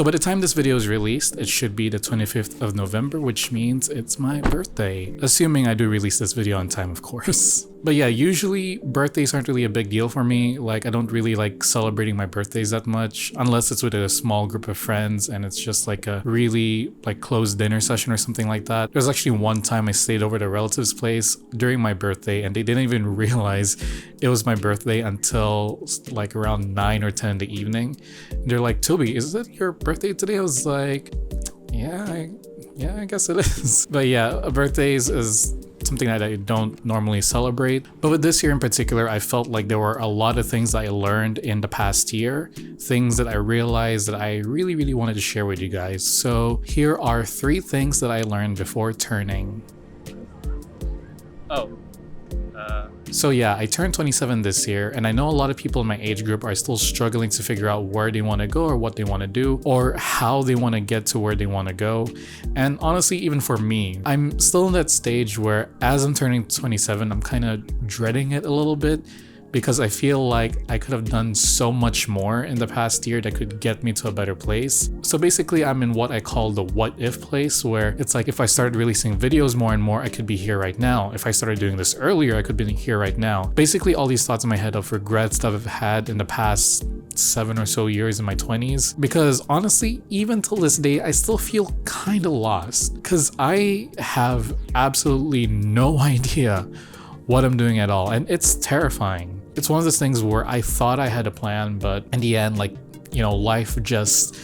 So by the time this video is released, it should be the 25th of November, which means it's my birthday. Assuming I do release this video on time, of course. But yeah, usually birthdays aren't really a big deal for me. Like, I don't really like celebrating my birthdays that much, unless it's with a small group of friends and it's just like a really like close dinner session or something like that. There was actually one time I stayed over at a relative's place during my birthday and they didn't even realize it was my birthday until like around 9 or 10 in the evening. They're like, "Toby, is it your birthday today?" I was like, yeah, I guess it is. But yeah, birthdays is something that I don't normally celebrate. But with this year in particular, I felt like there were a lot of things that I learned in the past year, things that I realized that I really wanted to share with you guys. So here are 3 things that I learned before turning. So yeah, I turned 27 this year, and I know a lot of people in my age group are still struggling to figure out where they want to go or what they want to do or how they want to get to where they want to go. And honestly, even for me, I'm still in that stage where as I'm turning 27, I'm kind of dreading it a little bit, because I feel like I could have done so much more in the past year that could get me to a better place. So basically, I'm in what I call the what if place, where it's like if I started releasing videos more and more, I could be here right now. If I started doing this earlier, I could be here right now. Basically, all these thoughts in my head of regrets that I've had in the past 7 or so years in my 20s. Because honestly, even till this day, I still feel kind of lost, because I have absolutely no idea what I'm doing at all, and it's terrifying. It's one of those things where I thought I had a plan, but in the end, like, you know, life just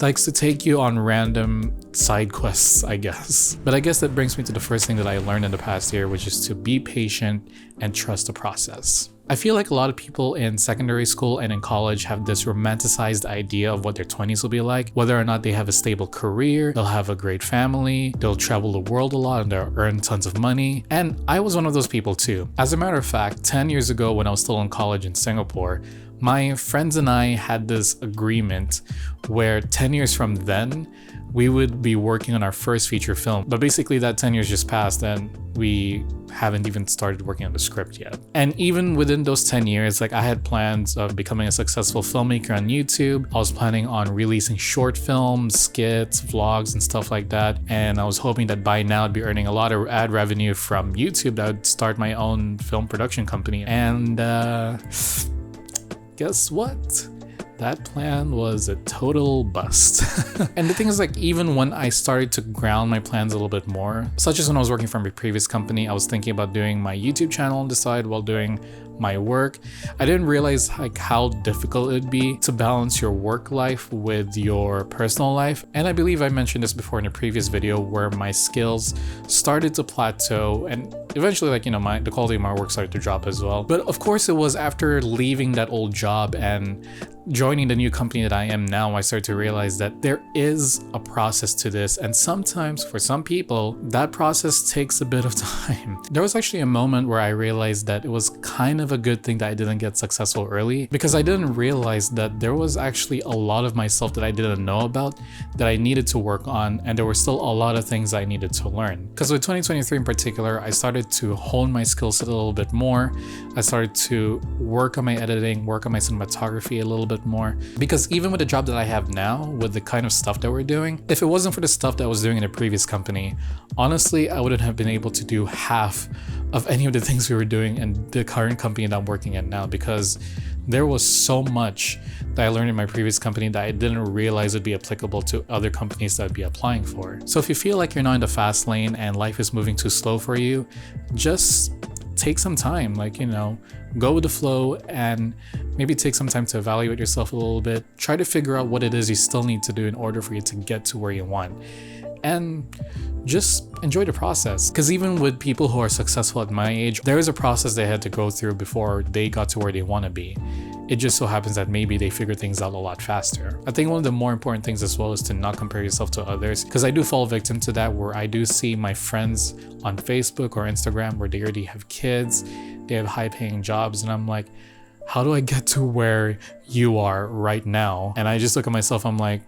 likes to take you on random side quests, I guess. But I guess that brings me to the first thing that I learned in the past year, which is to be patient and trust the process. I feel like a lot of people in secondary school and in college have this romanticized idea of what their 20s will be like, whether or not they have a stable career, they'll have a great family, they'll travel the world a lot and they'll earn tons of money. And I was one of those people too. As a matter of fact, 10 years ago when I was still in college in Singapore, my friends and I had this agreement where 10 years from then, we would be working on our first feature film. But basically that 10 years just passed and we haven't even started working on the script yet. And even within those 10 years, like, I had plans of becoming a successful filmmaker on YouTube. I was planning on releasing short films, skits, vlogs, and stuff like that. And I was hoping that by now I'd be earning a lot of ad revenue from YouTube that would start my own film production company. And guess what? That plan was a total bust. And the thing is, like, even when I started to ground my plans a little bit more, such as when I was working for my previous company, I was thinking about doing my YouTube channel on the side while doing my work. I didn't realize like how difficult it'd be to balance your work life with your personal life. And I believe I mentioned this before in a previous video where my skills started to plateau and eventually, like, you know, the quality of my work started to drop as well. But of course, it was after leaving that old job and joining the new company that I am now, I started to realize that there is a process to this. And sometimes for some people, that process takes a bit of time. There was actually a moment where I realized that it was kind of a good thing that I didn't get successful early, because I didn't realize that there was actually a lot of myself that I didn't know about that I needed to work on. And there were still a lot of things I needed to learn. Because with 2023 in particular, I started to hone my skill set a little bit more. I started to work on my editing, work on my cinematography a little bit more, because even with the job that I have now, with the kind of stuff that we're doing, if it wasn't for the stuff that I was doing in a previous company, honestly, I wouldn't have been able to do half of any of the things we were doing in the current company that I'm working at now, because there was so much that I learned in my previous company that I didn't realize would be applicable to other companies that I'd be applying for. So if you feel like you're not in the fast lane and life is moving too slow for you, just take some time, like, you know, go with the flow and maybe take some time to evaluate yourself a little bit. Try to figure out what it is you still need to do in order for you to get to where you want. And just enjoy the process. Because even with people who are successful at my age, there is a process they had to go through before they got to where they want to be. It just so happens that maybe they figure things out a lot faster. I think one of the more important things as well is to not compare yourself to others, because I do fall victim to that, where I do see my friends on Facebook or Instagram where they already have kids, they have high paying jobs, and I'm like, how do I get to where you are right now? And I just look at myself, I'm like,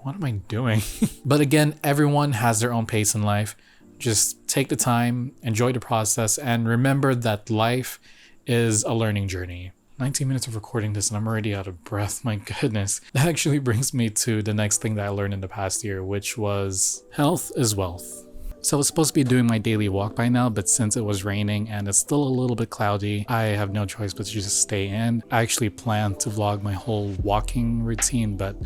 what am I doing? But again, everyone has their own pace in life. Just take the time, enjoy the process, and remember that life is a learning journey. 19 minutes of recording this and I'm already out of breath. My goodness. That actually brings me to the next thing that I learned in the past year, which was health is wealth. So I was supposed to be doing my daily walk by now, but since it was raining and it's still a little bit cloudy, I have no choice but to just stay in. I actually planned to vlog my whole walking routine, but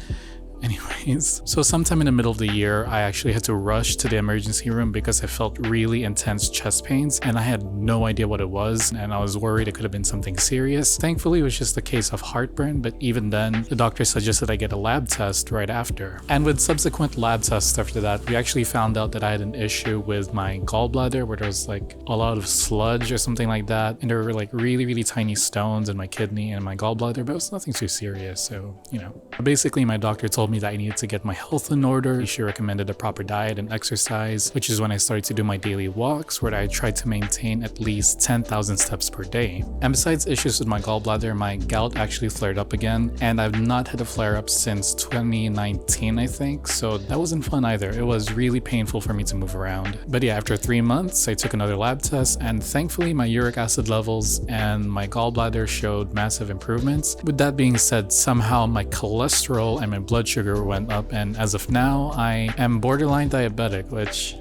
anyways, so sometime in the middle of the year, I actually had to rush to the emergency room because I felt really intense chest pains and I had no idea what it was, and I was worried it could have been something serious. Thankfully, it was just a case of heartburn, but even then, the doctor suggested I get a lab test right after. And with subsequent lab tests after that, we actually found out that I had an issue with my gallbladder where there was like a lot of sludge or something like that, and there were like really tiny stones in my kidney and my gallbladder, but it was nothing too serious, so you know. Basically, my doctor told me that I needed to get my health in order. She recommended a proper diet and exercise, which is when I started to do my daily walks, where I tried to maintain at least 10,000 steps per day. And besides issues with my gallbladder, my gout actually flared up again, and I've not had a flare up since 2019, I think, so that wasn't fun either. It was really painful for me to move around. But yeah, after 3 months, I took another lab test, and thankfully my uric acid levels and my gallbladder showed massive improvements. With that being said, somehow my cholesterol and my blood sugar went up, and as of now I am borderline diabetic, which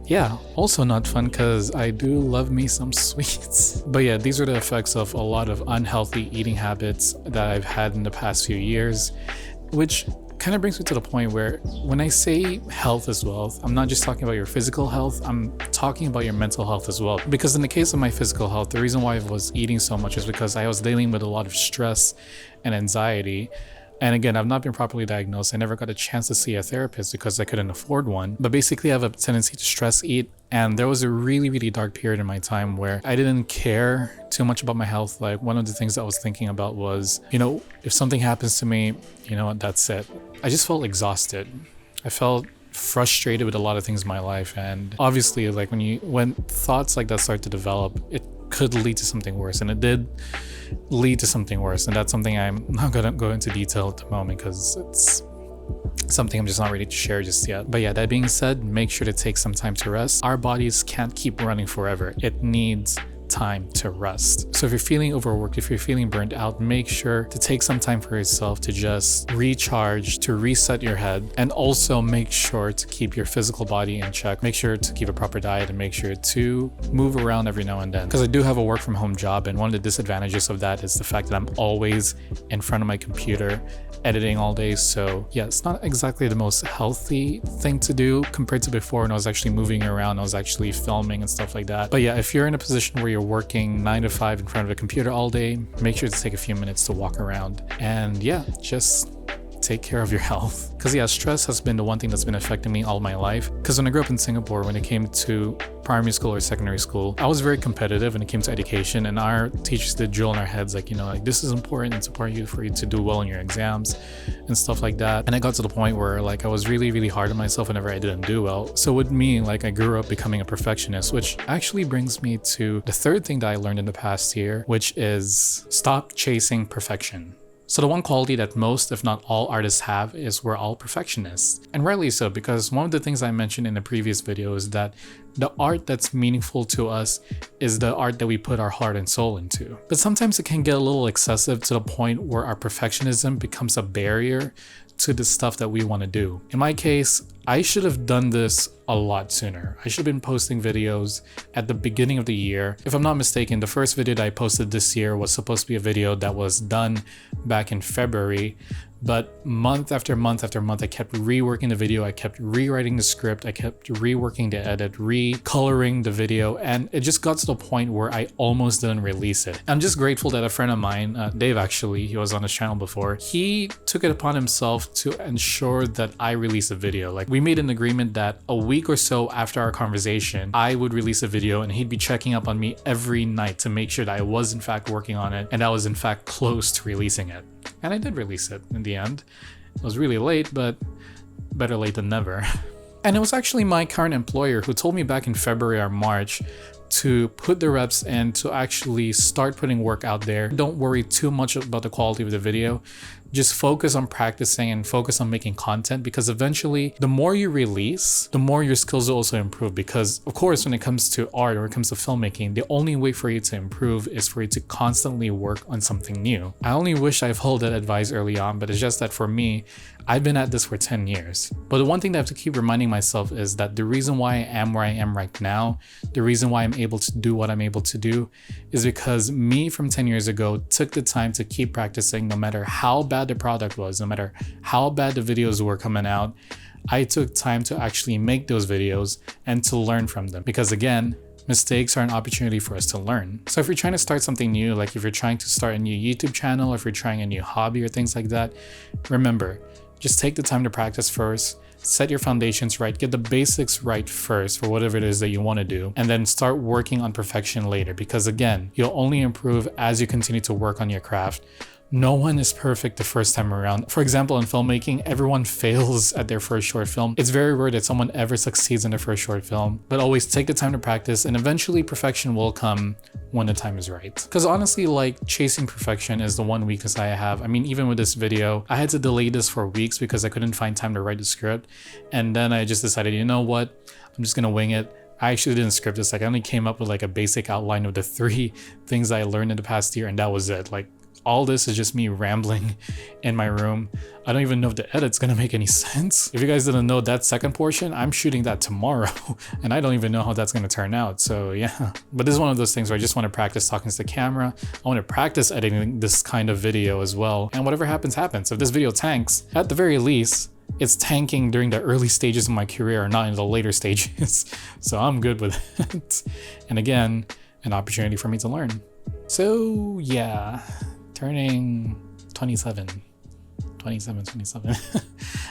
yeah, also not fun because I do love me some sweets. But yeah, these are the effects of a lot of unhealthy eating habits that I've had in the past few years, which kind of brings me to the point where when I say health is wealth, I'm not just talking about your physical health, I'm talking about your mental health as well. Because in the case of my physical health, the reason why I was eating so much is because I was dealing with a lot of stress and anxiety. And again, I've not been properly diagnosed. I never got a chance to see a therapist because I couldn't afford one. But basically, I have a tendency to stress eat. And there was a really dark period in my time where I didn't care too much about my health. Like, one of the things that I was thinking about was, you know, if something happens to me, you know what, that's it. I just felt exhausted. I felt frustrated with a lot of things in my life. And obviously, like when thoughts like that start to develop, it could lead to something worse, and it did lead to something worse, and that's something I'm not gonna go into detail at the moment because it's something I'm just not ready to share just yet. But yeah, that being said, make sure to take some time to rest. Our bodies can't keep running forever. It needs time to rest. So if you're feeling overworked, if you're feeling burnt out, make sure to take some time for yourself to just recharge, to reset your head, and also make sure to keep your physical body in check. Make sure to keep a proper diet and make sure to move around every now and then. Because I do have a work from home job, and one of the disadvantages of that is the fact that I'm always in front of my computer editing all day. So yeah, it's not exactly the most healthy thing to do compared to before when I was actually moving around, I was actually filming and stuff like that. But yeah, if you're in a position where you're working 9 to 5 in front of a computer all day, make sure to take a few minutes to walk around and yeah, just take care of your health. Because yeah, stress has been the one thing that's been affecting me all my life. Because when I grew up in Singapore, when it came to primary school or secondary school, I was very competitive when it came to education, and our teachers did drill in our heads like, you know, like, this is important, it's important for you to do well in your exams and stuff like that. And I got to the point where like I was really hard on myself whenever I didn't do well. So with me, like, I grew up becoming a perfectionist, which actually brings me to the third thing that I learned in the past year, which is stop chasing perfection. So the one quality that most, if not all, artists have is we're all perfectionists. And rightly so, because one of the things I mentioned in the previous video is that the art that's meaningful to us is the art that we put our heart and soul into. But sometimes it can get a little excessive to the point where our perfectionism becomes a barrier to the stuff that we want to do. In my case, I should have done this a lot sooner. I should have been posting videos at the beginning of the year. If I'm not mistaken, the first video that I posted this year was supposed to be a video that was done back in February, but month after month after month, I kept reworking the video, I kept rewriting the script, I kept reworking the edit, recoloring the video, and it just got to the point where I almost didn't release it. I'm just grateful that a friend of mine, Dave actually, he was on his channel before, he took it upon himself to ensure that I release a video. Like, we made an agreement that a week or so after our conversation, I would release a video and he'd be checking up on me every night to make sure that I was in fact working on it and I was in fact close to releasing it. And I did release it in the end. It was really late, but better late than never. And it was actually my current employer who told me back in February or March to put the reps in, to actually start putting work out there. Don't worry too much about the quality of the video. just focus on practicing and focus on making content, because eventually the more you release, the more your skills will also improve. Because of course, when it comes to art or when it comes to filmmaking, the only way for you to improve is for you to constantly work on something new. I only wish I followed that advice early on, but it's just that for me, I've been at this for 10 years. But the one thing that I have to keep reminding myself is that the reason why I am where I am right now, the reason why I'm able to do what I'm able to do, is because me from 10 years ago took the time to keep practicing. No matter how bad the product was, no matter how bad the videos were coming out, I took time to actually make those videos and to learn from them. Because again, mistakes are an opportunity for us to learn. So if you're trying to start something new, like if you're trying to start a new YouTube channel, or if you're trying a new hobby or things like that, remember, just take the time to practice first, set your foundations right, get the basics right first for whatever it is that you want to do, and then start working on perfection later. Because again, you'll only improve as you continue to work on your craft. No one is perfect the first time around. For example, in filmmaking, everyone fails at their first short film. It's very rare that someone ever succeeds in their first short film, but always take the time to practice, and eventually perfection will come when the time is right. Because honestly, like, chasing perfection is the one weakness I have. I mean, even with this video, I had to delay this for weeks because I couldn't find time to write the script. And then I just decided, you know what? I'm just gonna wing it. I actually didn't script this. Like, I only came up with like a basic outline of the 3 things I learned in the past year, and that was it. Like, all this is just me rambling in my room. I don't even know if the edit's gonna make any sense. If you guys didn't know, that second portion, I'm shooting that tomorrow and I don't even know how that's gonna turn out. So yeah, but this is one of those things where I just want to practice talking to the camera. I want to practice editing this kind of video as well. And whatever happens, happens. If this video tanks, at the very least, it's tanking during the early stages of my career, not in the later stages. So I'm good with it. And again, an opportunity for me to learn. So yeah. Turning 27.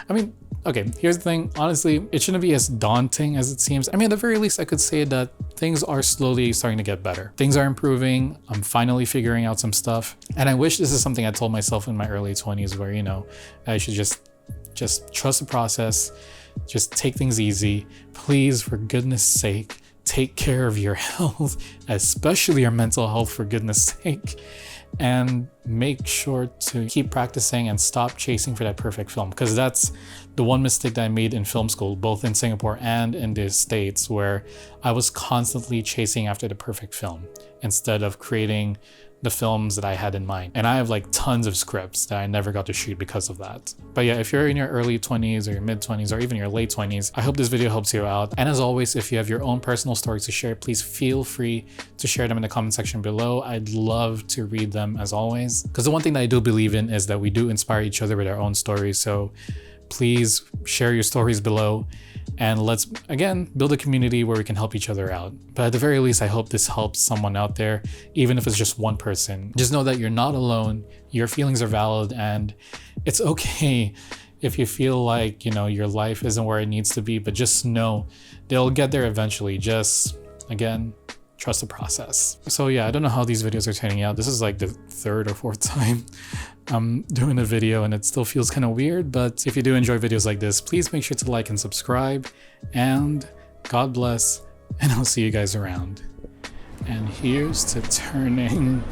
I mean, okay, here's the thing. Honestly, it shouldn't be as daunting as it seems. I mean, at the very least, I could say that things are slowly starting to get better. Things are improving. I'm finally figuring out some stuff. And I wish this is something I told myself in my early 20s, where, you know, I should just trust the process, just take things easy. Please, for goodness sake, take care of your health, especially your mental health, for goodness sake. And make sure to keep practicing and stop chasing for that perfect film, because that's the one mistake that I made in film school, both in Singapore and in the States, where I was constantly chasing after the perfect film instead of creating the films that I had in mind. And I have like tons of scripts that I never got to shoot because of that. But yeah, if you're in your early 20s or your mid 20s or even your late 20s, I hope this video helps you out. And as always, if you have your own personal stories to share, please feel free to share them in the comment section below. I'd love to read them as always. Because the one thing that I do believe in is that we do inspire each other with our own stories. So please share your stories below. And let's, again, build a community where we can help each other out. But at the very least, I hope this helps someone out there, even if it's just one person. Just know that you're not alone, your feelings are valid, and it's okay if you feel like, you know, your life isn't where it needs to be, but just know they'll get there eventually. Just, again, trust the process. So yeah, I don't know how these videos are turning out. This is like the 3rd or 4th time I'm doing a video, and it still feels kind of weird. But if you do enjoy videos like this, please make sure to like and subscribe, and God bless, and I'll see you guys around. And here's to turning